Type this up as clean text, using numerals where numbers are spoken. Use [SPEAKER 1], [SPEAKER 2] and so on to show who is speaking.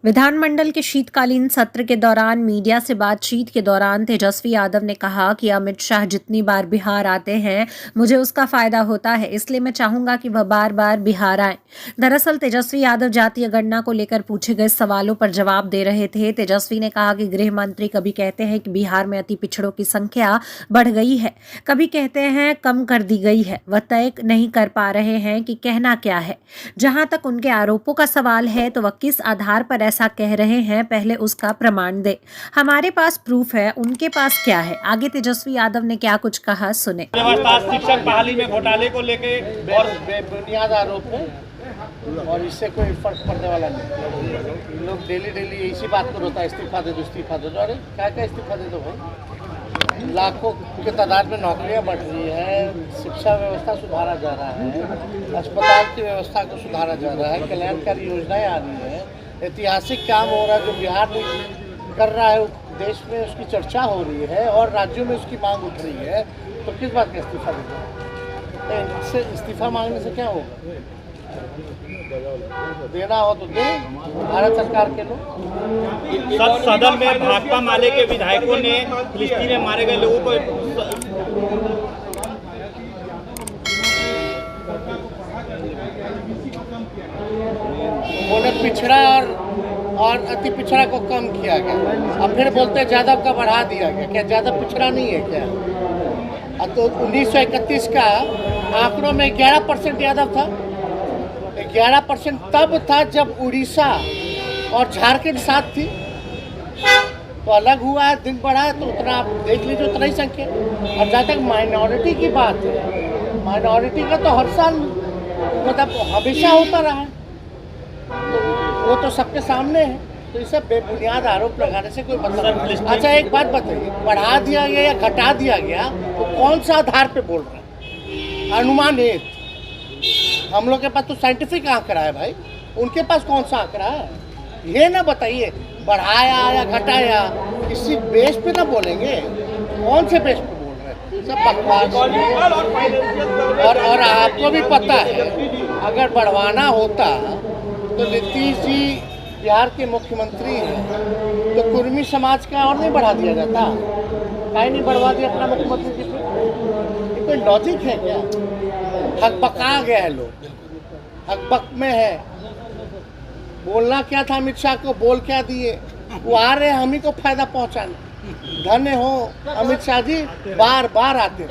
[SPEAKER 1] विधानमंडल के शीतकालीन सत्र के दौरान मीडिया से बातचीत के दौरान तेजस्वी यादव ने कहा कि अमित शाह जितनी बार बिहार आते हैं मुझे उसका फायदा होता है, इसलिए मैं चाहूंगा कि वह बार बार बिहार आए। दरअसल तेजस्वी यादव जातीय गणना को लेकर पूछे गए सवालों पर जवाब दे रहे थे। तेजस्वी ने कहा कि गृह मंत्री कभी कहते हैं कि बिहार में अति पिछड़ों की संख्या बढ़ गई है, कभी कहते हैं कम कर दी गई है। वह तय नहीं कर पा रहे हैं कि कहना क्या है। जहां तक उनके आरोपों का सवाल है तो वह किस आधार पर ऐसा कह रहे हैं, पहले उसका प्रमाण दे। हमारे पास प्रूफ है, उनके पास क्या है। आगे तेजस्वी यादव ने क्या कुछ कहा, सुने।
[SPEAKER 2] शिक्षक बहाली में घोटाले को लेके
[SPEAKER 3] और बेबुनियाद आरोप है और इससे कोई फर्क पड़ने वाला नहीं। लोग डेली इसी बात को रोता है, इस्तीफा दे दो इस्तीफा दे दो। अरे क्या क्या इस्तीफा दे दो भाई। लाखों की तादाद में नौकरियां बढ़ रही है, शिक्षा व्यवस्था सुधारा जा रहा है, अस्पताल की व्यवस्था को सुधारा जा रहा है, कल्याणकारी योजनाएं आ रही है, ऐतिहासिक काम हो रहा है जो बिहार में कर रहा है, देश में उसकी चर्चा हो रही है और राज्यों में उसकी मांग उठ रही है। तो किस बात का इस्तीफा देना? इससे इस्तीफा मांगने से क्या होगा? देना हो तो दे, भारत सरकार के लोग।
[SPEAKER 2] सदन में भाकपा माले के विधायकों ने फिलिस्तीन में मारे गए लोगों को
[SPEAKER 3] बोले पिछड़ा और अति पिछड़ा को कम किया गया। अब फिर बोलते हैं यादव का बढ़ा दिया गया। क्या यादव पिछड़ा नहीं है क्या? अब तो 1931 का आंकड़ों में 11% यादव था। 11% तब था जब उड़ीसा और झारखंड साथ थी, तो अलग हुआ है, दिन बढ़ा है, तो उतना आप देख लीजिए, उतना ही संख्या। और जहाँ तक माइनॉरिटी की बात है, माइनॉरिटी का तो हर साल मतलब हमेशा होता रहा है, तो वो तो सबके सामने है। तो ये सब बेबुनियाद आरोप लगाने से कोई मतलब नहीं। अच्छा एक बात बताइए, बढ़ा दिया गया या घटा दिया गया तो कौन सा आधार पे बोल रहे हैं? अनुमानित। हम लोग के पास तो साइंटिफिक आंकड़ा है भाई, उनके पास कौन सा आंकड़ा है? ये ना बताइए बढ़ाया या घटाया, किसी बेस पे ना बोलेंगे। कौन से बेस पे बोल रहे हैं? सब बकवास। और आपको भी पता है, अगर बढ़वाना होता तो नीतीश जी बिहार के मुख्यमंत्री हैं, तो कुर्मी समाज का और नहीं बढ़ा दिया जाता? काहे नहीं बढ़वा दिया अपना मुख्यमंत्री जी पे? ये कोई लॉजिक है क्या? हकबका गया है लोग, हकबक में है। बोलना क्या था अमित शाह को, बोल क्या दिए? वो आ रहे हम ही को फायदा पहुंचाने। धन्य हो अमित शाह जी, बार बार आते।